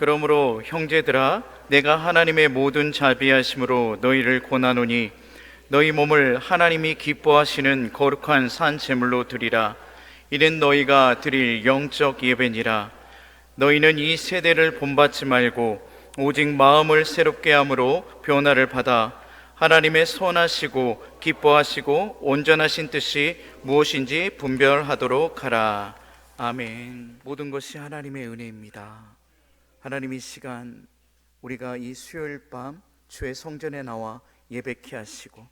그러므로 형제들아, 내가 하나님의 모든 자비하심으로 너희를 권하노니 너희 몸을 하나님이 기뻐하시는 거룩한 산 제물로 드리라. 이는 너희가 드릴 영적 예배니라. 너희는 이 세대를 본받지 말고 오직 마음을 새롭게 함으로 변화를 받아 하나님의 선하시고 기뻐하시고 온전하신 뜻이 무엇인지 분별하도록 하라. 아멘. 모든 것이 하나님의 은혜입니다. 하나님, 이 시간 우리가 이 수요일 밤 주의 성전에 나와 예배케 하시고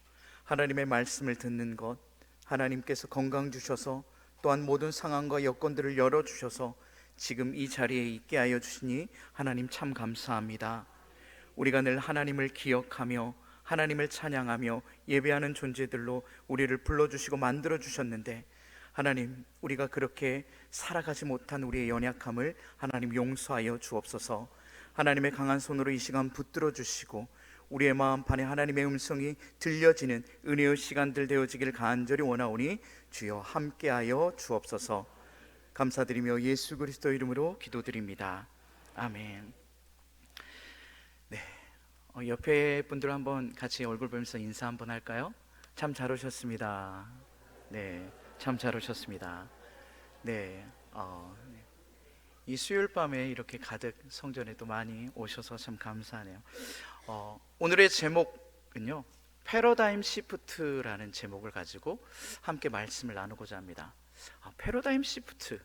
하나님의 말씀을 듣는 것, 하나님께서 건강 주셔서 또한 모든 상황과 여건들을 열어주셔서 지금 이 자리에 있게 하여 주시니 하나님 참 감사합니다. 우리가 늘 하나님을 기억하며 하나님을 찬양하며 예배하는 존재들로 우리를 불러주시고 만들어주셨는데, 하나님, 우리가 그렇게 살아가지 못한 우리의 연약함을 하나님 용서하여 주옵소서. 하나님의 강한 손으로 이 시간 붙들어 주시고 우리의 마음판에 하나님의 음성이 들려지는 은혜의 시간들 되어지길 간절히 원하오니 주여 함께하여 주옵소서. 감사드리며 예수 그리스도 이름으로 기도드립니다. 아멘. 네, 옆에 분들 한번 같이 얼굴 보면서 인사 한번 할까요? 참 잘 오셨습니다. 네, 참 잘 오셨습니다. 네, 이 수요일 밤에 이렇게 가득 성전에 또 많이 오셔서 참 감사하네요. 오늘의 제목은요, 패러다임 시프트라는 제목을 가지고 함께 말씀을 나누고자 합니다. 패러다임 시프트,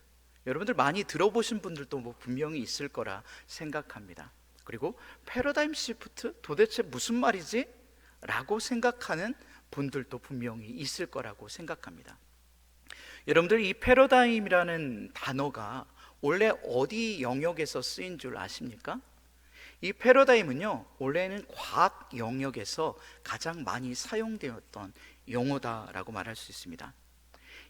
여러분들 많이 들어보신 분들도 뭐 분명히 있을 거라 생각합니다. 그리고 패러다임 시프트 도대체 무슨 말이지? 라고 생각하는 분들도 분명히 있을 거라고 생각합니다. 여러분들, 이 패러다임이라는 단어가 원래 어디 영역에서 쓰인 줄 아십니까? 이 패러다임은요, 원래는 과학 영역에서 가장 많이 사용되었던 용어다라고 말할 수 있습니다.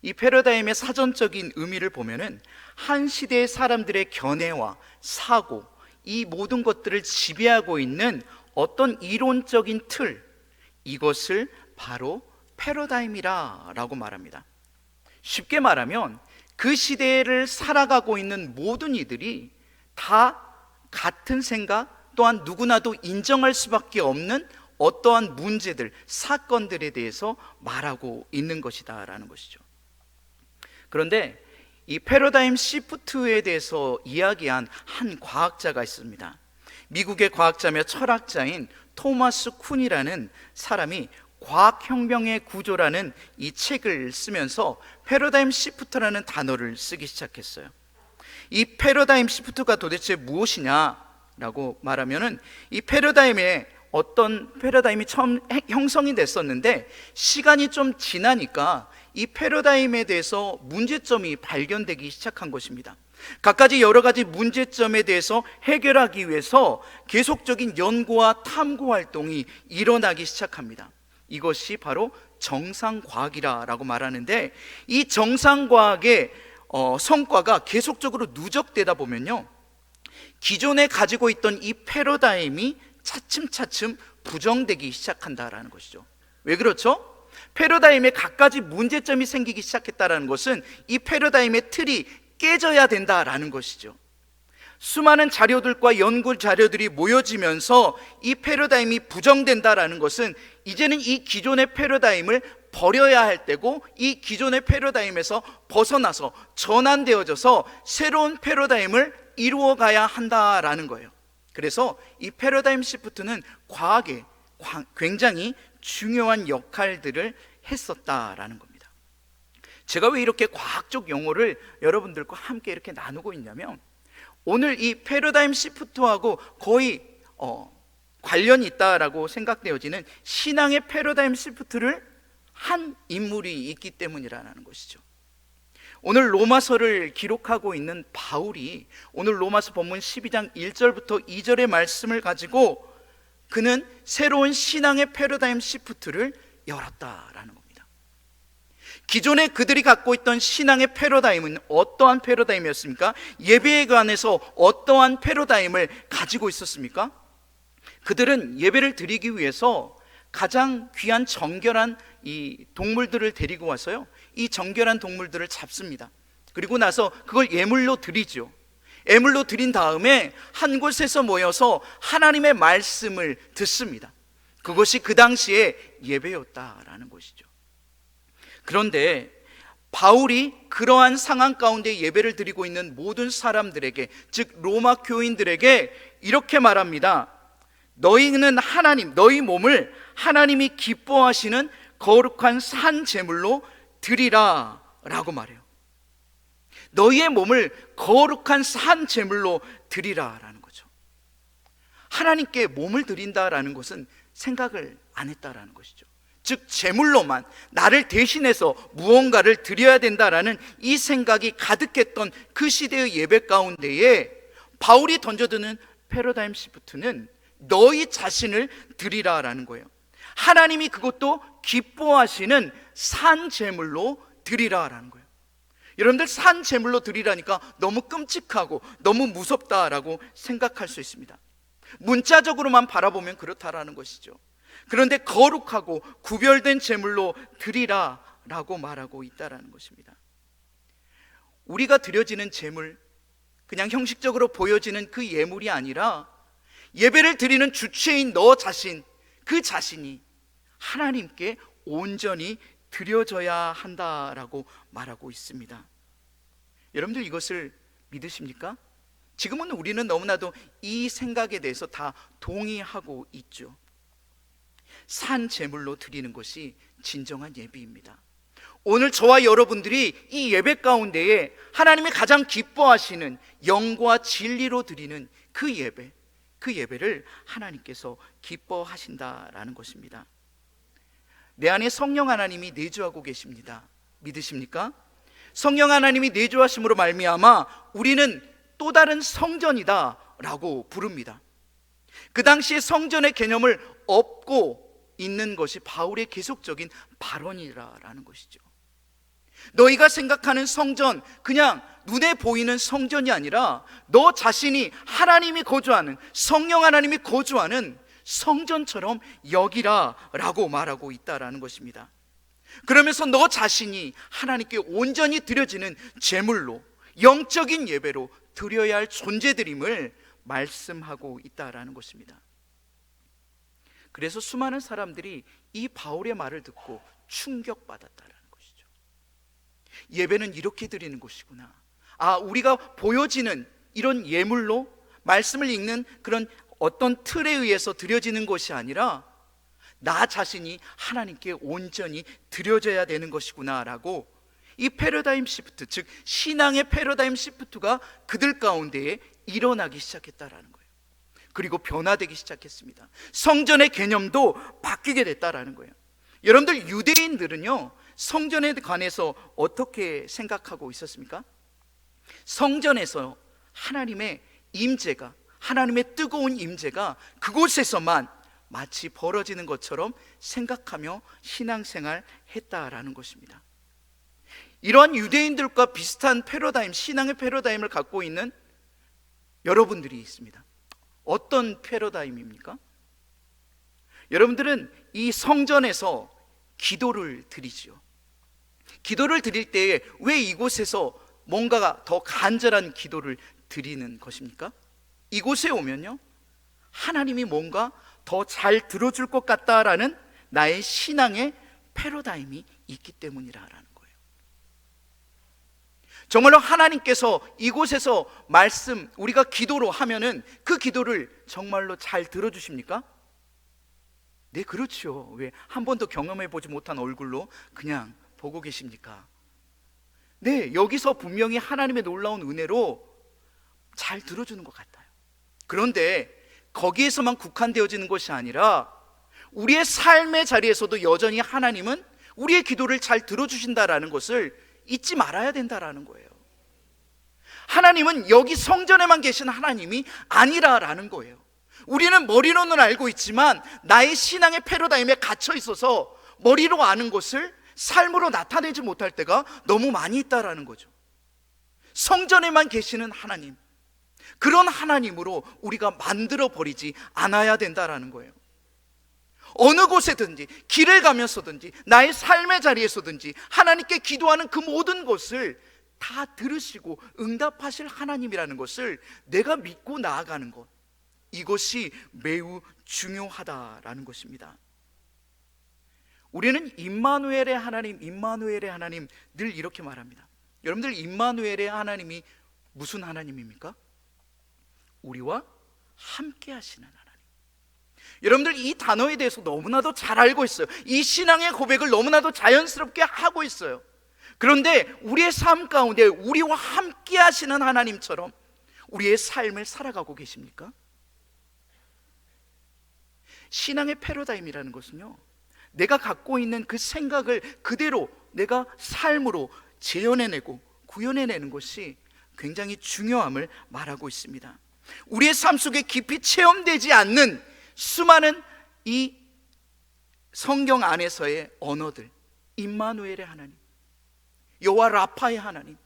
이 패러다임의 사전적인 의미를 보면은 한 시대의 사람들의 견해와 사고, 이 모든 것들을 지배하고 있는 어떤 이론적인 틀, 이것을 바로 패러다임이라고 말합니다. 쉽게 말하면 그 시대를 살아가고 있는 모든 이들이 다 같은 생각, 또한 누구나도 인정할 수밖에 없는 어떠한 문제들, 사건들에 대해서 말하고 있는 것이다 라는 것이죠. 그런데 이 패러다임 시프트에 대해서 이야기한 한 과학자가 있습니다. 미국의 과학자며 철학자인 토마스 쿤이라는 사람이 과학혁명의 구조라는 이 책을 쓰면서 패러다임 시프트라는 단어를 쓰기 시작했어요. 이 패러다임 시프트가 도대체 무엇이냐라고 말하면은, 이 패러다임에 어떤 패러다임이 처음 형성이 됐었는데 시간이 좀 지나니까 이 패러다임에 대해서 문제점이 발견되기 시작한 것입니다. 갖가지 여러 가지 문제점에 대해서 해결하기 위해서 계속적인 연구와 탐구 활동이 일어나기 시작합니다. 이것이 바로 정상과학이라고 말하는데, 이 정상과학의 성과가 계속적으로 누적되다 보면요, 기존에 가지고 있던 이 패러다임이 차츰차츰 부정되기 시작한다라는 것이죠. 왜 그렇죠? 패러다임에 갖가지 문제점이 생기기 시작했다는 것은 이 패러다임의 틀이 깨져야 된다라는 것이죠. 수많은 자료들과 연구 자료들이 모여지면서 이 패러다임이 부정된다라는 것은 이제는 이 기존의 패러다임을 버려야 할 때고, 이 기존의 패러다임에서 벗어나서 전환되어져서 새로운 패러다임을 이루어가야 한다라는 거예요. 그래서 이 패러다임 시프트는 과학에 굉장히 중요한 역할들을 했었다라는 겁니다. 제가 왜 이렇게 과학적 용어를 여러분들과 함께 이렇게 나누고 있냐면, 오늘 이 패러다임 시프트하고 거의 관련이 있다라고 생각되어지는 신앙의 패러다임 시프트를 한 인물이 있기 때문이라는 것이죠. 오늘 로마서를 기록하고 있는 바울이 오늘 로마서 본문 12장 1절부터 2절의 말씀을 가지고 그는 새로운 신앙의 패러다임 시프트를 열었다라는 겁니다. 기존에 그들이 갖고 있던 신앙의 패러다임은 어떠한 패러다임이었습니까? 예배에 관해서 어떠한 패러다임을 가지고 있었습니까? 그들은 예배를 드리기 위해서 가장 귀한 정결한 이 동물들을 데리고 와서요, 이 정결한 동물들을 잡습니다. 그리고 나서 그걸 예물로 드리죠. 예물로 드린 다음에 한 곳에서 모여서 하나님의 말씀을 듣습니다. 그것이 그 당시에 예배였다라는 것이죠. 그런데 바울이 그러한 상황 가운데 예배를 드리고 있는 모든 사람들에게, 즉 로마 교인들에게 이렇게 말합니다. 너희는 하나님, 너희 몸을 하나님이 기뻐하시는 거룩한 산 제물로 드리라 라고 말해요. 너희의 몸을 거룩한 산 제물로 드리라 라는 거죠. 하나님께 몸을 드린다라는 것은 생각을 안 했다라는 것이죠. 즉 제물로만 나를 대신해서 무언가를 드려야 된다라는 이 생각이 가득했던 그 시대의 예배 가운데에 바울이 던져드는 패러다임 시프트는 너희 자신을 드리라라는 거예요. 하나님이 그것도 기뻐하시는 산 제물로 드리라라는 거예요. 여러분들, 산 제물로 드리라니까 너무 끔찍하고 너무 무섭다라고 생각할 수 있습니다. 문자적으로만 바라보면 그렇다라는 것이죠. 그런데 거룩하고 구별된 제물로 드리라라고 말하고 있다라는 것입니다. 우리가 드려지는 제물, 그냥 형식적으로 보여지는 그 예물이 아니라 예배를 드리는 주체인 너 자신, 그 자신이 하나님께 온전히 드려져야 한다라고 말하고 있습니다. 여러분들, 이것을 믿으십니까? 지금은 우리는 너무나도 이 생각에 대해서 다 동의하고 있죠. 산 제물로 드리는 것이 진정한 예배입니다. 오늘 저와 여러분들이 이 예배 가운데에 하나님이 가장 기뻐하시는 영과 진리로 드리는 그 예배, 그 예배를 하나님께서 기뻐하신다라는 것입니다. 내 안에 성령 하나님이 내주하고 계십니다. 믿으십니까? 성령 하나님이 내주하심으로 말미암아 우리는 또 다른 성전이다 라고 부릅니다. 그 당시에 성전의 개념을 업고 있는 것이 바울의 계속적인 발언이라는 것이죠. 너희가 생각하는 성전, 그냥 눈에 보이는 성전이 아니라 너 자신이 하나님이 거주하는, 성령 하나님이 거주하는 성전처럼 여기라 라고 말하고 있다라는 것입니다. 그러면서 너 자신이 하나님께 온전히 드려지는 제물로, 영적인 예배로 드려야 할 존재들임을 말씀하고 있다라는 것입니다. 그래서 수많은 사람들이 이 바울의 말을 듣고 충격받았다라는 것이죠. 예배는 이렇게 드리는 것이구나. 우리가 보여지는 이런 예물로 말씀을 읽는 그런 어떤 틀에 의해서 드려지는 것이 아니라 나 자신이 하나님께 온전히 드려져야 되는 것이구나 라고 이 패러다임 시프트, 즉 신앙의 패러다임 시프트가 그들 가운데에 일어나기 시작했다라는 거예요. 그리고 변화되기 시작했습니다. 성전의 개념도 바뀌게 됐다라는 거예요. 여러분들, 유대인들은요 성전에 관해서 어떻게 생각하고 있었습니까? 성전에서 하나님의 임재가, 하나님의 뜨거운 임재가 그곳에서만 마치 벌어지는 것처럼 생각하며 신앙생활 했다라는 것입니다. 이러한 유대인들과 비슷한 패러다임, 신앙의 패러다임을 갖고 있는 여러분들이 있습니다. 어떤 패러다임입니까? 여러분들은 이 성전에서 기도를 드리죠. 기도를 드릴 때에 왜 이곳에서 뭔가가 더 간절한 기도를 드리는 것입니까? 이곳에 오면요 하나님이 뭔가 더 잘 들어줄 것 같다라는 나의 신앙의 패러다임이 있기 때문이라는 거예요. 정말로 하나님께서 이곳에서 말씀, 우리가 기도로 하면은 그 기도를 정말로 잘 들어주십니까? 네, 그렇죠. 왜 한 번도 경험해 보지 못한 얼굴로 그냥 보고 계십니까? 네, 여기서 분명히 하나님의 놀라운 은혜로 잘 들어주는 것 같아요. 그런데 거기에서만 국한되어지는 것이 아니라 우리의 삶의 자리에서도 여전히 하나님은 우리의 기도를 잘 들어주신다라는 것을 잊지 말아야 된다라는 거예요. 하나님은 여기 성전에만 계신 하나님이 아니라라는 거예요. 우리는 머리로는 알고 있지만 나의 신앙의 패러다임에 갇혀 있어서 머리로 아는 것을 삶으로 나타내지 못할 때가 너무 많이 있다라는 거죠. 성전에만 계시는 하나님, 그런 하나님으로 우리가 만들어버리지 않아야 된다라는 거예요. 어느 곳에든지, 길을 가면서든지, 나의 삶의 자리에서든지 하나님께 기도하는 그 모든 것을 다 들으시고 응답하실 하나님이라는 것을 내가 믿고 나아가는 것, 이것이 매우 중요하다라는 것입니다. 우리는 임마누엘의 하나님, 임마누엘의 하나님 늘 이렇게 말합니다. 여러분들, 임마누엘의 하나님이 무슨 하나님입니까? 우리와 함께 하시는 하나님. 여러분들, 이 단어에 대해서 너무나도 잘 알고 있어요. 이 신앙의 고백을 너무나도 자연스럽게 하고 있어요. 그런데 우리의 삶 가운데 우리와 함께 하시는 하나님처럼 우리의 삶을 살아가고 계십니까? 신앙의 패러다임이라는 것은요, 내가 갖고 있는 그 생각을 그대로 내가 삶으로 재현해내고 구현해내는 것이 굉장히 중요함을 말하고 있습니다. 우리의 삶 속에 깊이 체험되지 않는 수많은 이 성경 안에서의 언어들, 임마누엘의 하나님, 여호와 라파의 하나님,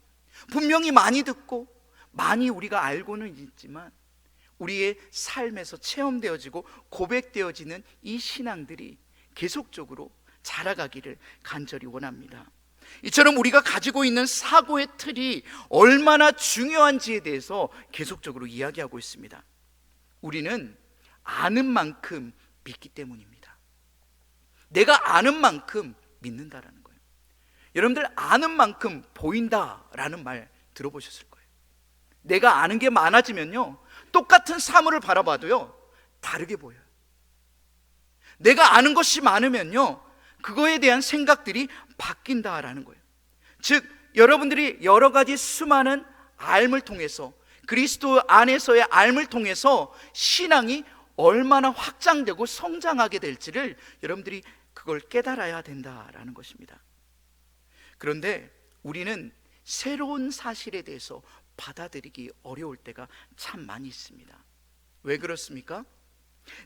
분명히 많이 듣고 많이 우리가 알고는 있지만 우리의 삶에서 체험되어지고 고백되어지는 이 신앙들이 계속적으로 자라가기를 간절히 원합니다. 이처럼 우리가 가지고 있는 사고의 틀이 얼마나 중요한지에 대해서 계속적으로 이야기하고 있습니다. 우리는 아는 만큼 믿기 때문입니다. 내가 아는 만큼 믿는다라는 거예요. 여러분들, 아는 만큼 보인다라는 말 들어보셨을 거예요. 내가 아는 게 많아지면요, 똑같은 사물을 바라봐도요 다르게 보여요. 내가 아는 것이 많으면요 그거에 대한 생각들이 바뀐다라는 거예요. 즉, 여러분들이 여러 가지 수많은 알을 통해서, 그리스도 안에서의 알을 통해서 신앙이 얼마나 확장되고 성장하게 될지를 여러분들이 그걸 깨달아야 된다라는 것입니다. 그런데 우리는 새로운 사실에 대해서 받아들이기 어려울 때가 참 많이 있습니다. 왜 그렇습니까?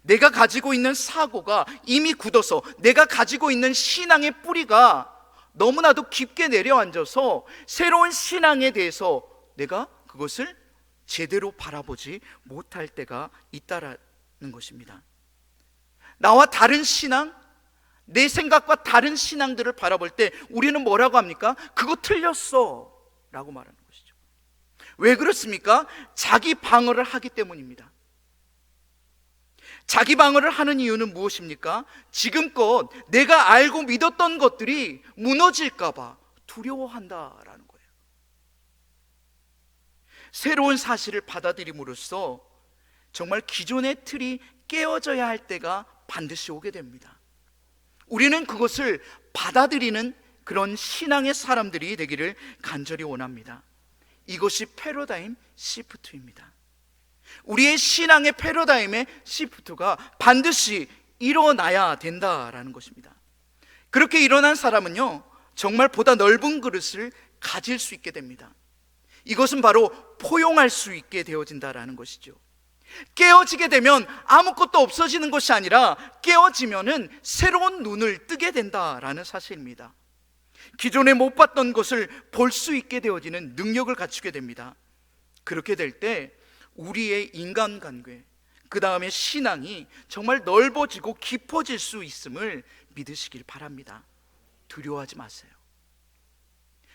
내가 가지고 있는 사고가 이미 굳어서, 내가 가지고 있는 신앙의 뿌리가 너무나도 깊게 내려앉아서 새로운 신앙에 대해서 내가 그것을 제대로 바라보지 못할 때가 있다라는 것입니다. 나와 다른 신앙, 내 생각과 다른 신앙들을 바라볼 때 우리는 뭐라고 합니까? 그거 틀렸어 라고 말하는 것이죠. 왜 그렇습니까? 자기 방어를 하기 때문입니다. 자기 방어를 하는 이유는 무엇입니까? 지금껏 내가 알고 믿었던 것들이 무너질까 봐 두려워한다라는 거예요. 새로운 사실을 받아들임으로써 정말 기존의 틀이 깨어져야 할 때가 반드시 오게 됩니다. 우리는 그것을 받아들이는 그런 신앙의 사람들이 되기를 간절히 원합니다. 이것이 패러다임 시프트입니다. 우리의 신앙의 패러다임의 시프트가 반드시 일어나야 된다라는 것입니다. 그렇게 일어난 사람은요 정말 보다 넓은 그릇을 가질 수 있게 됩니다. 이것은 바로 포용할 수 있게 되어진다라는 것이죠. 깨어지게 되면 아무것도 없어지는 것이 아니라 깨어지면은 새로운 눈을 뜨게 된다라는 사실입니다. 기존에 못 봤던 것을 볼 수 있게 되어지는 능력을 갖추게 됩니다. 그렇게 될 때 우리의 인간관계, 그 다음에 신앙이 정말 넓어지고 깊어질 수 있음을 믿으시길 바랍니다. 두려워하지 마세요.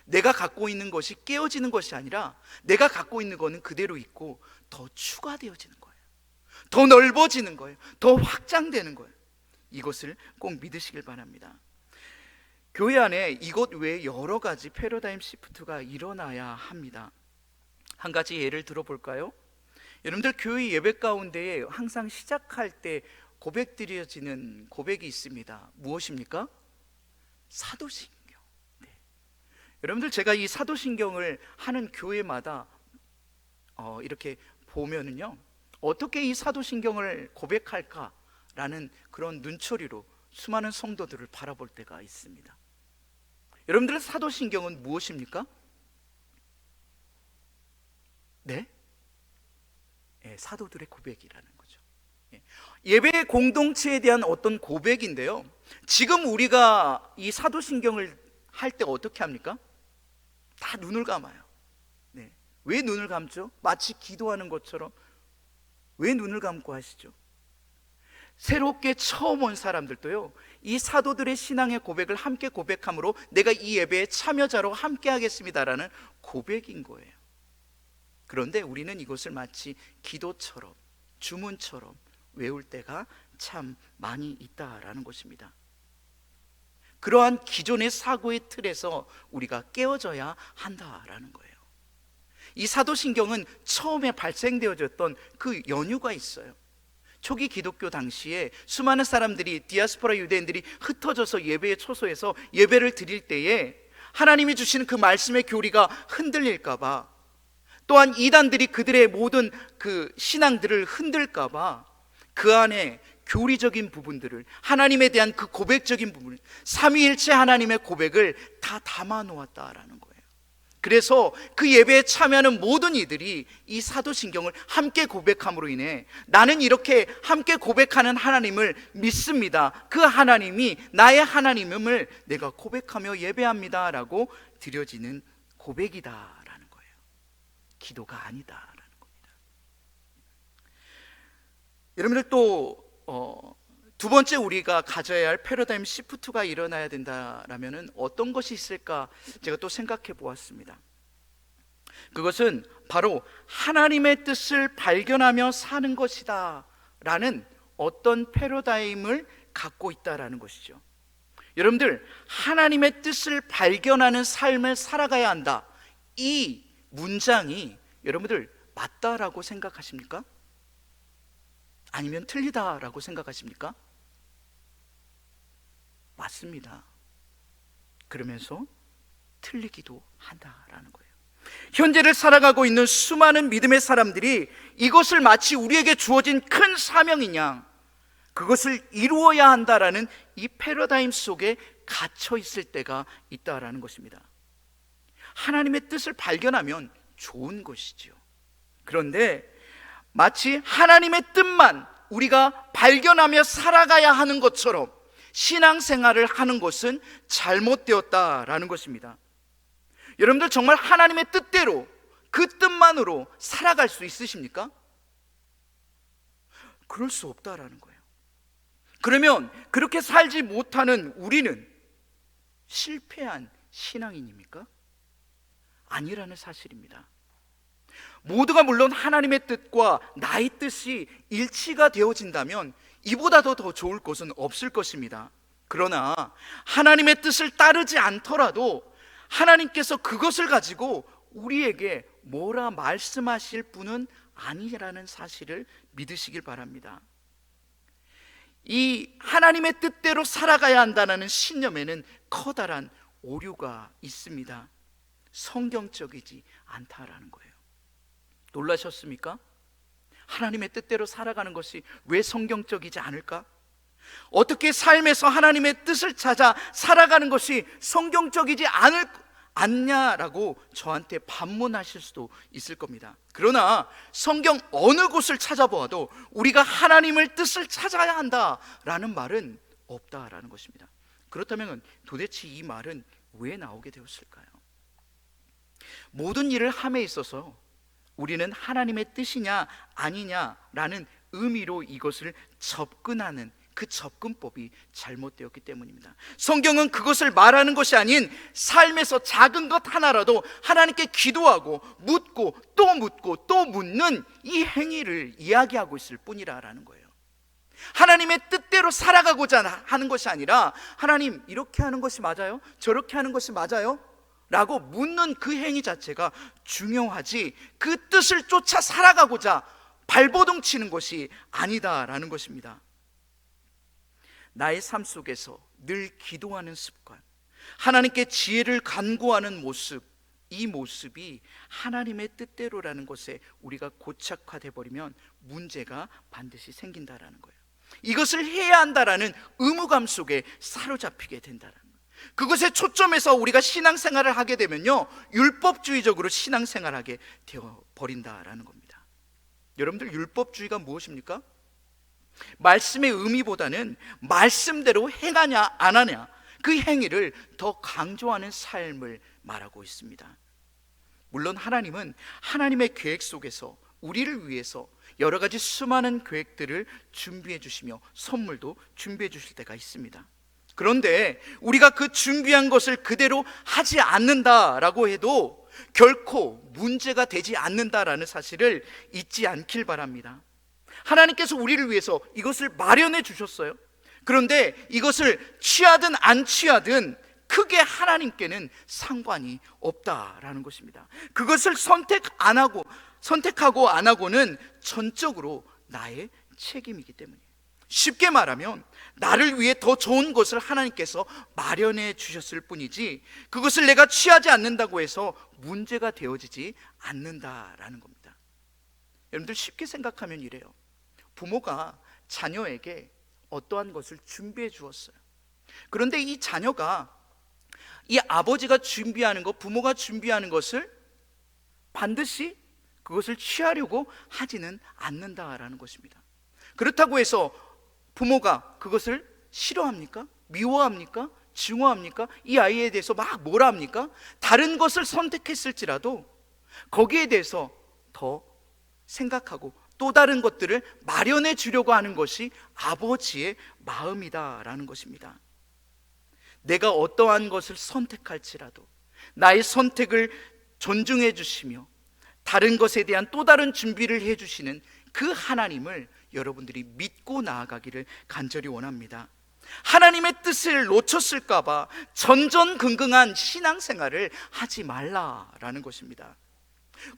내가 갖고 있는 것이 깨어지는 것이 아니라 내가 갖고 있는 것은 그대로 있고 더 추가되어지는 거예요. 더 넓어지는 거예요. 더 확장되는 거예요. 이것을 꼭 믿으시길 바랍니다. 교회 안에 이것 외에 여러 가지 패러다임 시프트가 일어나야 합니다. 한 가지 예를 들어볼까요? 여러분들, 교회 예배 가운데에 항상 시작할 때 고백드려지는 고백이 있습니다. 무엇입니까? 사도신경. 네. 여러분들, 제가 이 사도신경을 하는 교회마다 이렇게 보면은요 어떻게 이 사도신경을 고백할까라는 그런 눈초리로 수많은 성도들을 바라볼 때가 있습니다. 여러분들의 사도신경은 무엇입니까? 네? 사도들의 고백이라는 거죠. 예배 공동체에 대한 어떤 고백인데요, 지금 우리가 이 사도신경을 할 때 어떻게 합니까? 다 눈을 감아요. 네. 왜 눈을 감죠? 마치 기도하는 것처럼 왜 눈을 감고 하시죠? 새롭게 처음 온 사람들도요, 이 사도들의 신앙의 고백을 함께 고백함으로 내가 이 예배에 참여자로 함께 하겠습니다라는 고백인 거예요. 그런데 우리는 이것을 마치 기도처럼, 주문처럼 외울 때가 참 많이 있다라는 것입니다. 그러한 기존의 사고의 틀에서 우리가 깨어져야 한다라는 거예요. 이 사도신경은 처음에 발생되어졌던 그 연유가 있어요. 초기 기독교 당시에 수많은 사람들이, 디아스포라 유대인들이 흩어져서 예배의 초소에서 예배를 드릴 때에 하나님이 주시는 그 말씀의 교리가 흔들릴까봐, 또한 이단들이 그들의 모든 그 신앙들을 흔들까봐 그 안에 교리적인 부분들을, 하나님에 대한 그 고백적인 부분을, 삼위일체 하나님의 고백을 다 담아 놓았다라는 거예요. 그래서 그 예배에 참여하는 모든 이들이 이 사도신경을 함께 고백함으로 인해 나는 이렇게 함께 고백하는 하나님을 믿습니다, 그 하나님이 나의 하나님임을 내가 고백하며 예배합니다 라고 드려지는 고백이다라는 거예요. 기도가 아니다라는 겁니다. 여러분들 또 두 번째 우리가 가져야 할 패러다임 시프트가 일어나야 된다라면 어떤 것이 있을까 제가 또 생각해 보았습니다. 그것은 바로 하나님의 뜻을 발견하며 사는 것이다 라는 어떤 패러다임을 갖고 있다라는 것이죠. 여러분들, 하나님의 뜻을 발견하는 삶을 살아가야 한다, 이 문장이 여러분들 맞다라고 생각하십니까? 아니면 틀리다라고 생각하십니까? 맞습니다. 그러면서 틀리기도 한다라는 거예요. 현재를 살아가고 있는 수많은 믿음의 사람들이 이것을 마치 우리에게 주어진 큰 사명인 양 그것을 이루어야 한다라는 이 패러다임 속에 갇혀 있을 때가 있다라는 것입니다. 하나님의 뜻을 발견하면 좋은 것이지요. 그런데 마치 하나님의 뜻만 우리가 발견하며 살아가야 하는 것처럼 신앙생활을 하는 것은 잘못되었다라는 것입니다. 여러분들 정말 하나님의 뜻대로, 그 뜻만으로 살아갈 수 있으십니까? 그럴 수 없다라는 거예요. 그러면 그렇게 살지 못하는 우리는 실패한 신앙인입니까? 아니라는 사실입니다. 모두가 물론 하나님의 뜻과 나의 뜻이 일치가 되어진다면 이보다도 더 좋을 것은 없을 것입니다. 그러나 하나님의 뜻을 따르지 않더라도 하나님께서 그것을 가지고 우리에게 뭐라 말씀하실 분은 아니라는 사실을 믿으시길 바랍니다. 이 하나님의 뜻대로 살아가야 한다는 신념에는 커다란 오류가 있습니다. 성경적이지 않다라는 거예요. 놀라셨습니까? 하나님의 뜻대로 살아가는 것이 왜 성경적이지 않을까? 어떻게 삶에서 하나님의 뜻을 찾아 살아가는 것이 성경적이지 않냐라고 저한테 반문하실 수도 있을 겁니다. 그러나 성경 어느 곳을 찾아보아도 우리가 하나님의 뜻을 찾아야 한다라는 말은 없다라는 것입니다. 그렇다면 도대체 이 말은 왜 나오게 되었을까요? 모든 일을 함에 있어서 우리는 하나님의 뜻이냐 아니냐라는 의미로 이것을 접근하는 그 접근법이 잘못되었기 때문입니다. 성경은 그것을 말하는 것이 아닌 삶에서 작은 것 하나라도 하나님께 기도하고 묻고 또 묻는 이 행위를 이야기하고 있을 뿐이라는 거예요. 하나님의 뜻대로 살아가고자 하는 것이 아니라 하나님, 이렇게 하는 것이 맞아요? 저렇게 하는 것이 맞아요? 라고 묻는 그 행위 자체가 중요하지, 그 뜻을 쫓아 살아가고자 발버둥 치는 것이 아니다라는 것입니다. 나의 삶 속에서 늘 기도하는 습관, 하나님께 지혜를 간구하는 모습, 이 모습이 하나님의 뜻대로라는 것에 우리가 고착화돼 버리면 문제가 반드시 생긴다라는 거예요. 이것을 해야 한다라는 의무감 속에 사로잡히게 된다라는 거예요. 그것에 초점에서 우리가 신앙생활을 하게 되면요, 율법주의적으로 신앙생활하게 되어 버린다라는 겁니다. 여러분들, 율법주의가 무엇입니까? 말씀의 의미보다는 말씀대로 행하냐 안 하냐, 그 행위를 더 강조하는 삶을 말하고 있습니다. 물론 하나님은 하나님의 계획 속에서 우리를 위해서 여러 가지 수많은 계획들을 준비해 주시며 선물도 준비해 주실 때가 있습니다. 그런데 우리가 그 준비한 것을 그대로 하지 않는다라고 해도 결코 문제가 되지 않는다라는 사실을 잊지 않길 바랍니다. 하나님께서 우리를 위해서 이것을 마련해 주셨어요. 그런데 이것을 취하든 안 취하든 크게 하나님께는 상관이 없다라는 것입니다. 그것을 선택하고 안 하고는 전적으로 나의 책임이기 때문이에요. 쉽게 말하면 나를 위해 더 좋은 것을 하나님께서 마련해 주셨을 뿐이지 그것을 내가 취하지 않는다고 해서 문제가 되어지지 않는다라는 겁니다. 여러분들 쉽게 생각하면 이래요. 부모가 자녀에게 어떠한 것을 준비해 주었어요. 그런데 이 자녀가 이 아버지가 준비하는 것, 부모가 준비하는 것을 반드시 그것을 취하려고 하지는 않는다라는 것입니다. 그렇다고 해서 부모가 그것을 싫어합니까? 미워합니까? 증오합니까? 이 아이에 대해서 막 뭐라 합니까? 다른 것을 선택했을지라도 거기에 대해서 더 생각하고 또 다른 것들을 마련해 주려고 하는 것이 아버지의 마음이다라는 것입니다. 내가 어떠한 것을 선택할지라도 나의 선택을 존중해 주시며 다른 것에 대한 또 다른 준비를 해 주시는 그 하나님을 여러분들이 믿고 나아가기를 간절히 원합니다. 하나님의 뜻을 놓쳤을까 봐 전전긍긍한 신앙생활을 하지 말라라는 것입니다.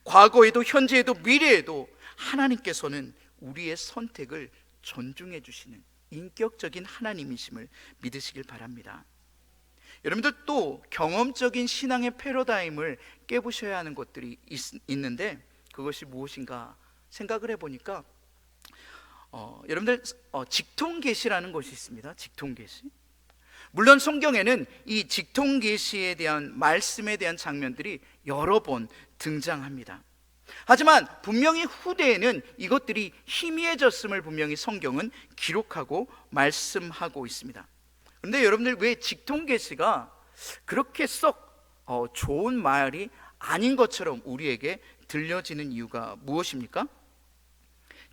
과거에도 현재에도 미래에도 하나님께서는 우리의 선택을 존중해 주시는 인격적인 하나님이심을 믿으시길 바랍니다. 여러분들 또 경험적인 신앙의 패러다임을 깨부셔야 하는 것들이 있는데 그것이 무엇인가 생각을 해보니까 여러분들 직통계시라는 것이 있습니다. 직통계시. 물론 성경에는 이 직통계시에 대한 말씀에 대한 장면들이 여러 번 등장합니다. 하지만 분명히 후대에는 이것들이 희미해졌음을 분명히 성경은 기록하고 말씀하고 있습니다. 그런데 여러분들 왜 직통계시가 그렇게 썩 좋은 말이 아닌 것처럼 우리에게 들려지는 이유가 무엇입니까?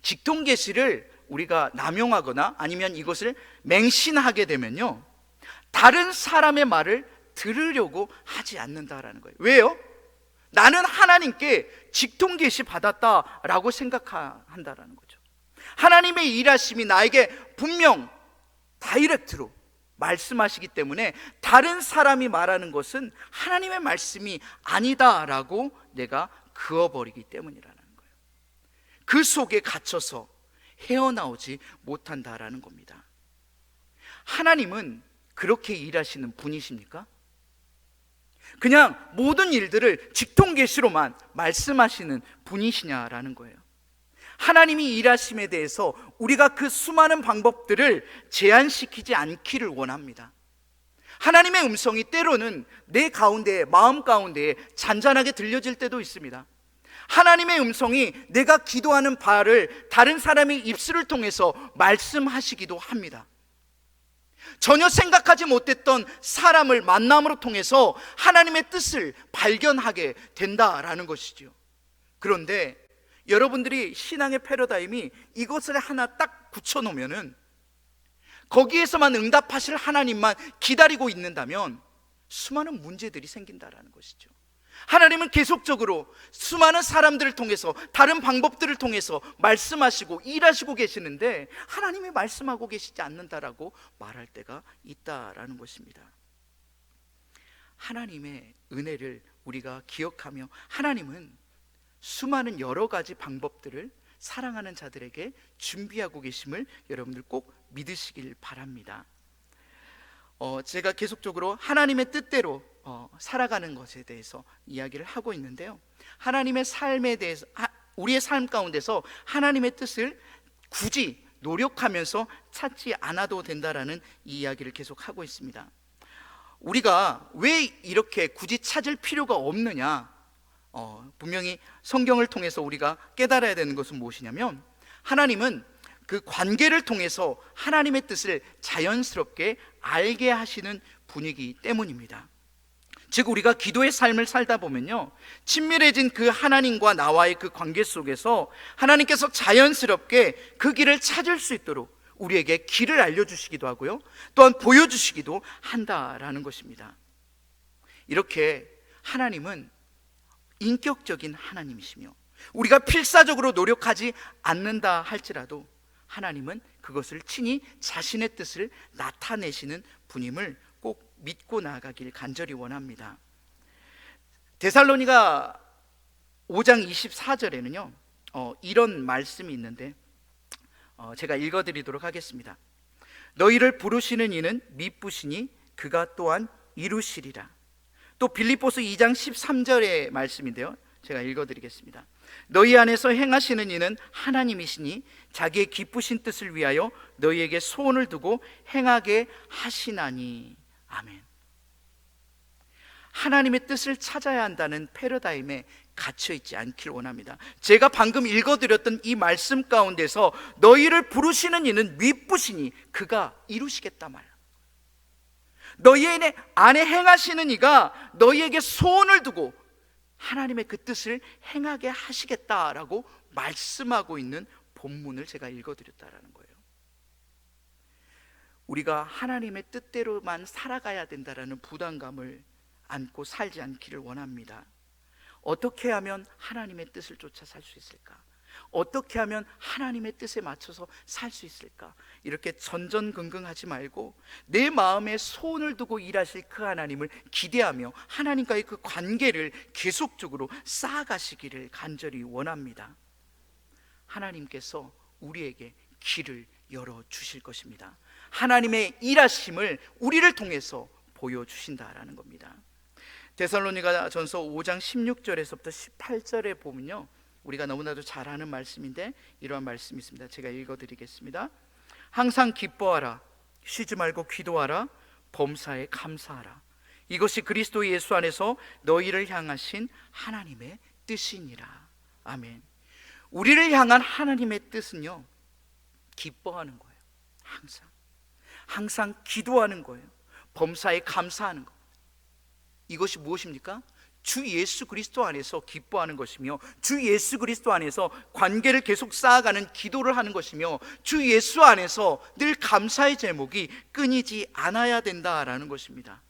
직통계시를 우리가 남용하거나 아니면 이것을 맹신하게 되면요 다른 사람의 말을 들으려고 하지 않는다라는 거예요. 왜요? 나는 하나님께 직통계시 받았다라고 생각한다라는 거죠. 하나님의 일하심이 나에게 분명 다이렉트로 말씀하시기 때문에 다른 사람이 말하는 것은 하나님의 말씀이 아니다라고 내가 그어버리기 때문이라는 거예요. 그 속에 갇혀서 헤어나오지 못한다라는 겁니다. 하나님은 그렇게 일하시는 분이십니까? 그냥 모든 일들을 직통계시로만 말씀하시는 분이시냐라는 거예요. 하나님이 일하심에 대해서 우리가 그 수많은 방법들을 제한시키지 않기를 원합니다. 하나님의 음성이 때로는 내 가운데에, 마음 가운데에 잔잔하게 들려질 때도 있습니다. 하나님의 음성이 내가 기도하는 바를 다른 사람의 입술을 통해서 말씀하시기도 합니다. 전혀 생각하지 못했던 사람을 만남으로 통해서 하나님의 뜻을 발견하게 된다라는 것이죠. 그런데 여러분들이 신앙의 패러다임이 이것을 하나 딱 붙여놓으면은 거기에서만 응답하실 하나님만 기다리고 있는다면 수많은 문제들이 생긴다라는 것이죠. 하나님은 계속적으로 수많은 사람들을 통해서 다른 방법들을 통해서 말씀하시고 일하시고 계시는데 하나님이 말씀하고 계시지 않는다라고 말할 때가 있다라는 것입니다. 하나님의 은혜를 우리가 기억하며 하나님은 수많은 여러 가지 방법들을 사랑하는 자들에게 준비하고 계심을 여러분들 꼭 믿으시길 바랍니다. 제가 계속적으로 하나님의 뜻대로 살아가는 것에 대해서 이야기를 하고 있는데요, 하나님의 삶에 대해서 우리의 삶 가운데서 하나님의 뜻을 굳이 노력하면서 찾지 않아도 된다라는 이 이야기를 계속 하고 있습니다. 우리가 왜 이렇게 굳이 찾을 필요가 없느냐, 분명히 성경을 통해서 우리가 깨달아야 되는 것은 무엇이냐면 하나님은 그 관계를 통해서 하나님의 뜻을 자연스럽게 알게 하시는 분이기 때문입니다. 즉 우리가 기도의 삶을 살다 보면요, 친밀해진 그 하나님과 나와의 그 관계 속에서 하나님께서 자연스럽게 그 길을 찾을 수 있도록 우리에게 길을 알려주시기도 하고요, 또한 보여주시기도 한다라는 것입니다. 이렇게 하나님은 인격적인 하나님이시며 우리가 필사적으로 노력하지 않는다 할지라도 하나님은 그것을 친히 자신의 뜻을 나타내시는 분임을 꼭 믿고 나아가길 간절히 원합니다. 데살로니가 5장 24절에는요 이런 말씀이 있는데 제가 읽어드리도록 하겠습니다. 너희를 부르시는 이는 미쁘시니 그가 또한 이루시리라. 또 빌립보서 2장 13절의 말씀인데요, 제가 읽어드리겠습니다. 너희 안에서 행하시는 이는 하나님이시니 자기의 기쁘신 뜻을 위하여 너희에게 소원을 두고 행하게 하시나니. 아멘. 하나님의 뜻을 찾아야 한다는 패러다임에 갇혀있지 않길 원합니다. 제가 방금 읽어드렸던 이 말씀 가운데서 너희를 부르시는 이는 미쁘시니 그가 이루시겠다 말, 너희 안에 행하시는 이가 너희에게 소원을 두고 하나님의 그 뜻을 행하게 하시겠다라고 말씀하고 있는 본문을 제가 읽어드렸다라는 거예요. 우리가 하나님의 뜻대로만 살아가야 된다라는 부담감을 안고 살지 않기를 원합니다. 어떻게 하면 하나님의 뜻을 쫓아 살 수 있을까? 어떻게 하면 하나님의 뜻에 맞춰서 살 수 있을까? 이렇게 전전긍긍하지 말고 내 마음에 소원을 두고 일하실 그 하나님을 기대하며 하나님과의 그 관계를 계속적으로 쌓아가시기를 간절히 원합니다. 하나님께서 우리에게 길을 열어주실 것입니다. 하나님의 일하심을 우리를 통해서 보여주신다라는 겁니다. 데살로니가 전서 5장 16절에서부터 18절에 보면요, 우리가 너무나도 잘 아는 말씀인데 이러한 말씀이 있습니다. 제가 읽어드리겠습니다. 항상 기뻐하라, 쉬지 말고 기도하라, 범사에 감사하라. 이것이 그리스도 예수 안에서 너희를 향하신 하나님의 뜻이니라. 아멘. 우리를 향한 하나님의 뜻은요, 기뻐하는 거예요. 항상 기도하는 거예요. 범사에 감사하는 거. 이것이 무엇입니까? 주 예수 그리스도 안에서 기뻐하는 것이며 주 예수 그리스도 안에서 관계를 계속 쌓아가는 기도를 하는 것이며 주 예수 안에서 늘 감사의 제목이 끊이지 않아야 된다라는 것입니다.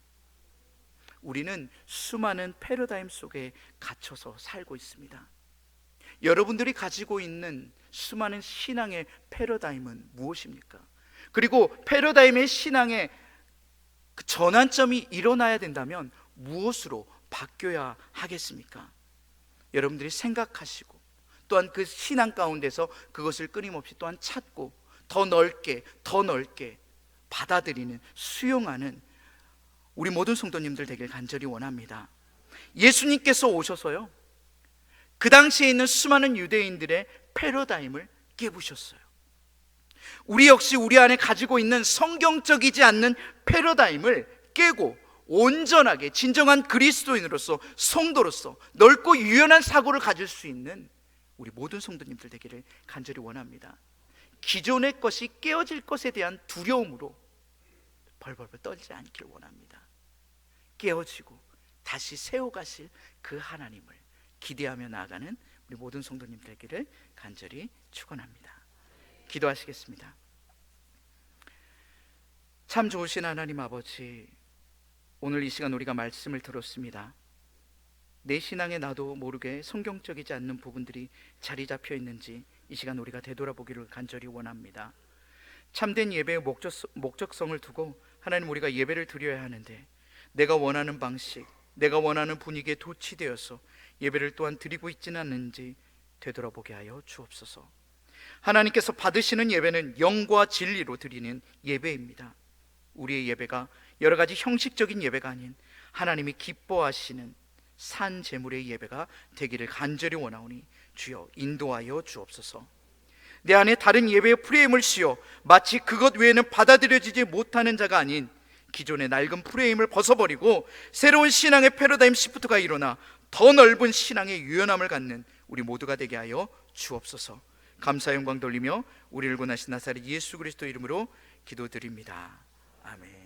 우리는 수많은 패러다임 속에 갇혀서 살고 있습니다. 여러분들이 가지고 있는 수많은 신앙의 패러다임은 무엇입니까? 그리고 패러다임의 신앙의 그 전환점이 일어나야 된다면 무엇으로 바뀌어야 하겠습니까? 여러분들이 생각하시고 또한 그 신앙 가운데서 그것을 끊임없이 또한 찾고 더 넓게 받아들이는, 수용하는 우리 모든 성도님들 되길 간절히 원합니다. 예수님께서 오셔서요, 그 당시에 있는 수많은 유대인들의 패러다임을 깨부셨어요. 우리 역시 우리 안에 가지고 있는 성경적이지 않는 패러다임을 깨고 온전하게 진정한 그리스도인으로서, 성도로서 넓고 유연한 사고를 가질 수 있는 우리 모든 성도님들 되기를 간절히 원합니다. 기존의 것이 깨어질 것에 대한 두려움으로 벌벌벌 떨지 않길 원합니다. 깨어지고 다시 세워가실 그 하나님을 기대하며 나아가는 우리 모든 성도님들 되기를 간절히 축원합니다. 기도하시겠습니다. 참 좋으신 하나님 아버지, 오늘 이 시간 우리가 말씀을 들었습니다. 내 신앙에 나도 모르게 성경적이지 않는 부분들이 자리 잡혀 있는지 이 시간 우리가 되돌아보기를 간절히 원합니다. 참된 예배의 목적성을 두고 하나님, 우리가 예배를 드려야 하는데 내가 원하는 방식, 내가 원하는 분위기에 도취되어서 예배를 또한 드리고 있지는 않는지 되돌아보게 하여 주옵소서. 하나님께서 받으시는 예배는 영과 진리로 드리는 예배입니다. 우리의 예배가 여러 가지 형식적인 예배가 아닌 하나님이 기뻐하시는 산 제물의 예배가 되기를 간절히 원하오니 주여 인도하여 주옵소서. 내 안에 다른 예배의 프레임을 씌워 마치 그것 외에는 받아들여지지 못하는 자가 아닌 기존의 낡은 프레임을 벗어버리고 새로운 신앙의 패러다임 시프트가 일어나 더 넓은 신앙의 유연함을 갖는 우리 모두가 되게 하여 주옵소서. 감사 영광 돌리며 우리를 구원하신 나사렛 예수 그리스도 이름으로 기도드립니다. 아멘.